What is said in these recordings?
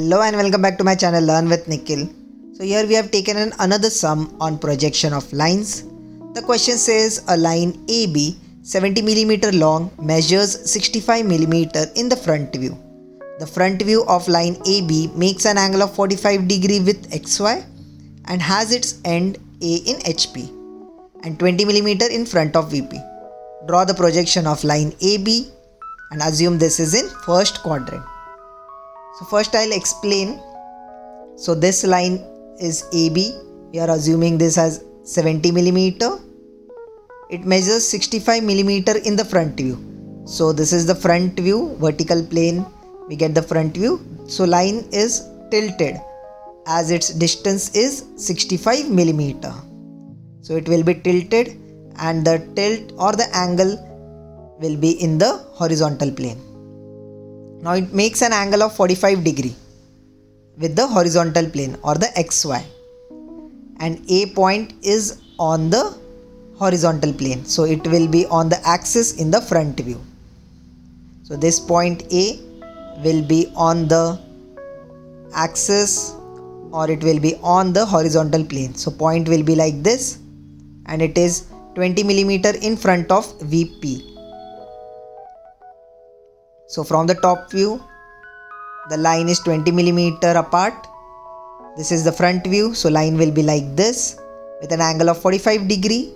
Hello and welcome back to my channel Learn with Nikhil. So here we have taken another sum on projection of lines. The question says a line AB 70 mm long measures 65 mm in the front view. The front view of line AB makes an angle of 45 degree with XY and has its end A in HP and 20 mm in front of VP. Draw the projection of line AB and assume this is in first quadrant. So first I'll explain. So this line is AB. We are assuming this as 70 mm. It measures 65 mm in the front view. So this is the front view, vertical plane. We get the front view. So line is tilted as its distance is 65 mm. So it will be tilted and the tilt or the angle will be in the horizontal plane. Now it makes an angle of 45 degree with the horizontal plane or the XY, and A point is on the horizontal plane, so it will be on the axis in the front view. So this point A will be on the axis or it will be on the horizontal plane. So point will be like this and it is 20 mm in front of VP. So from the top view, the line is 20 mm apart. This is the front view. So line will be like this with an angle of 45 degree.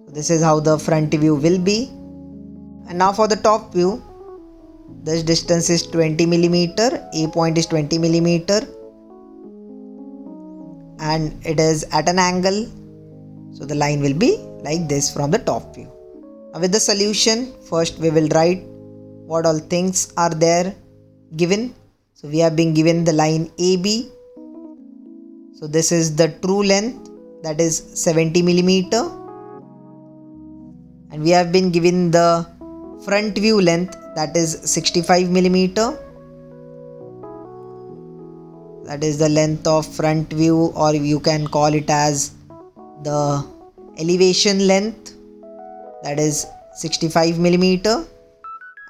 This is how the front view will be. And now for the top view, this distance is 20 mm. A point is 20 mm. And it is at an angle. So the line will be like this from the top view. Now with the solution, first we will write what all things are there given. So we have been given the line AB. So this is the true length, that is 70 mm. And we have been given the front view length, that is 65 mm. That is the length of front view, or you can call it as the elevation length, that is 65 mm.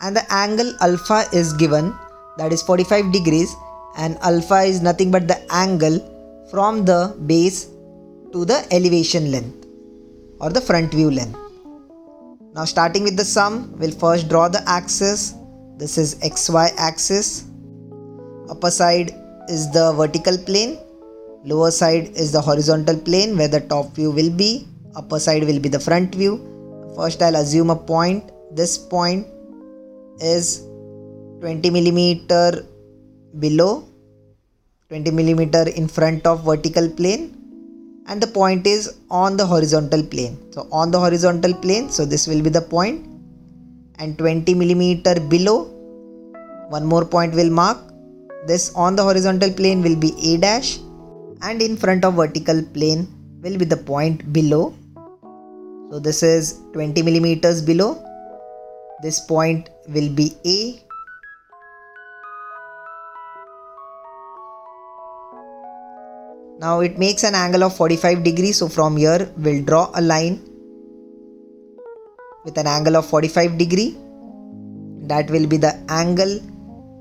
And the angle alpha is given, that is 45 degrees, and alpha is nothing but the angle from the base to the elevation length or the front view length. Now starting with the sum, we'll first draw the axis. This is XY axis. Upper side is the vertical plane, lower side is the horizontal plane where the top view will be, upper side will be the front view. First I'll assume a point. This point is 20 mm below, 20 mm in front of vertical plane, and the point is on the horizontal plane. So on the horizontal plane, so this will be the point, and 20 mm below, one more point will mark. This on the horizontal plane will be A dash, and in front of vertical plane will be the point below. So this is 20 mm below. This point will be A. Now it makes an angle of 45 degrees. So from here we'll draw a line with an angle of 45 degree. That will be the angle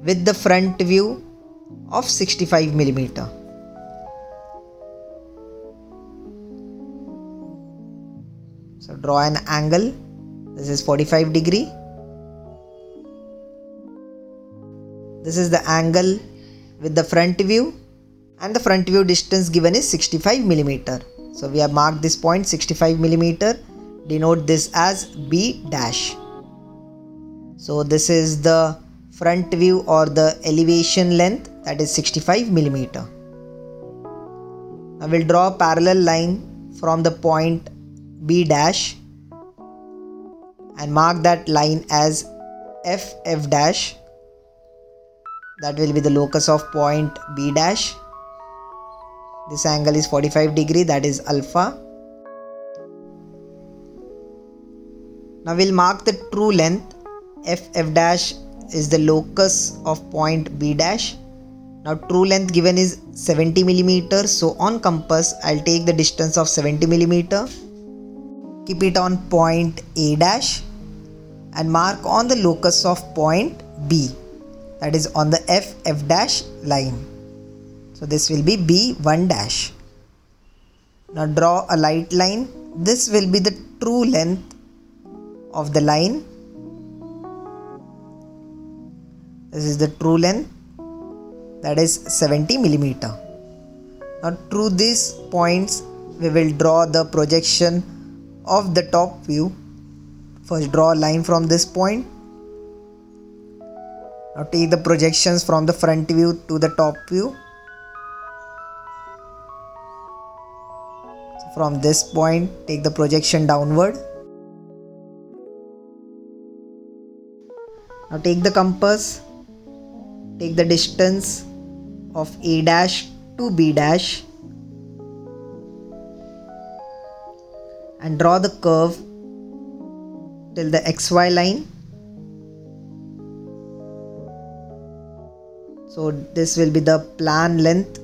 with the front view of 65 mm. So draw an angle. This is 45 degree. This is the angle with the front view, and the front view distance given is 65 mm. So we have marked this point 65 mm. Denote this as B dash. So this is the front view or the elevation length, that is 65 mm. Now we'll draw a parallel line from the point B dash and mark that line as F dash. That will be the locus of point B dash. This angle is 45 degree, that is alpha. Now we'll mark the true length. F dash is the locus of point B dash. Now true length given is 70 mm. So on compass I'll take the distance of 70 mm. Keep it on point A dash and mark on the locus of point B, that is on the F dash line. So this will be B1 dash. Now draw a light line. This will be the true length of the line. This is the true length, that is 70 millimeter. Now through these points we will draw the projection of the top view. First draw a line from this point. Now take the projections from the front view to the top view. So from this point take the projection downward. Now take the compass. Take the distance of A dash to B dash and draw the curve till the XY line. So this will be the plan length.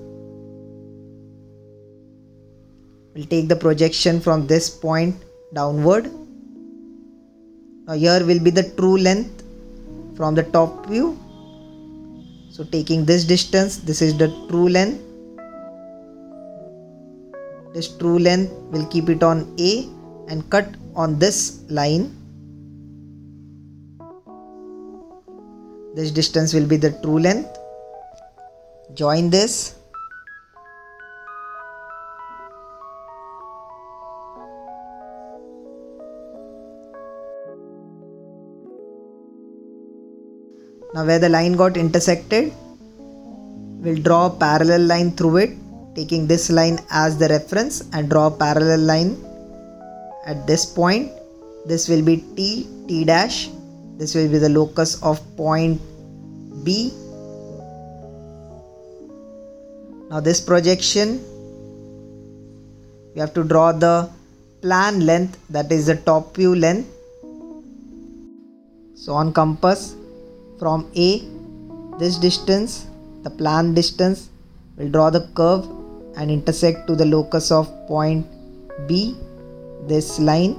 We'll take the projection from this point downward. Now here will be the true length from the top view. So taking this distance, this is the true length. This true length will keep it on A and cut on this line. This distance will be the true length. Join this. Now where the line got intersected, we'll draw a parallel line through it, taking this line as the reference and draw a parallel line at this point. This will be T dash. This will be the locus of point B. Now this projection, we have to draw the plan length, that is the top view length. So on compass, from A, this distance, the plan distance, we'll draw the curve and intersect to the locus of point B, this line,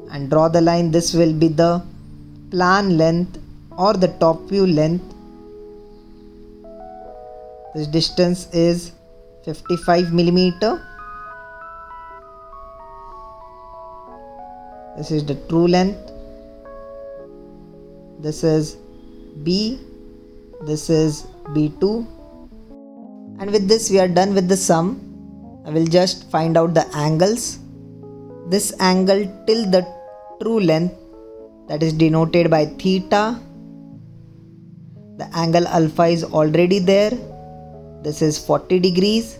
and draw the line. This will be the plan length or the top view length. This distance is 55 millimeter. This is the true length. This is B. This is B2. And with this we are done with the sum. I will just find out the angles. This angle till the true length, that is denoted by theta. The angle alpha is already there. This is 40 degrees.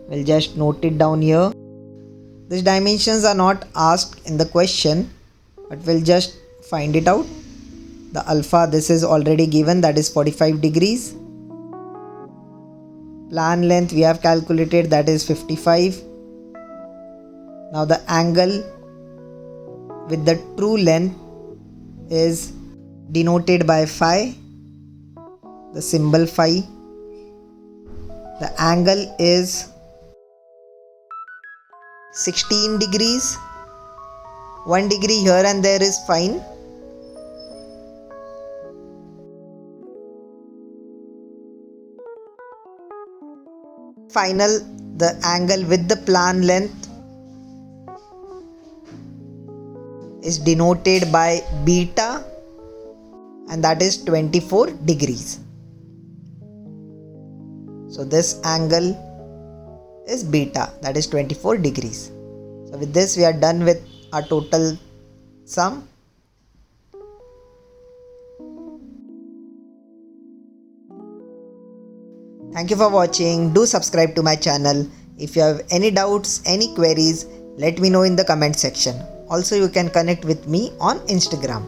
We'll just note it down here. These dimensions are not asked in the question, but we'll just find it out. The alpha, this is already given, that is 45 degrees. Plan length we have calculated, that is 55. Now the angle with the true length is denoted by phi, the symbol phi. The angle is 16 degrees. 1 degree here and there is fine. Final, the angle with the plan length is denoted by beta, and that is 24 degrees. So this angle is beta, that is 24 degrees. So with this we are done with our total sum. Thank you for watching. Do subscribe to my channel. If you have any doubts, any queries, let me know in the comment section. Also, you can connect with me on Instagram.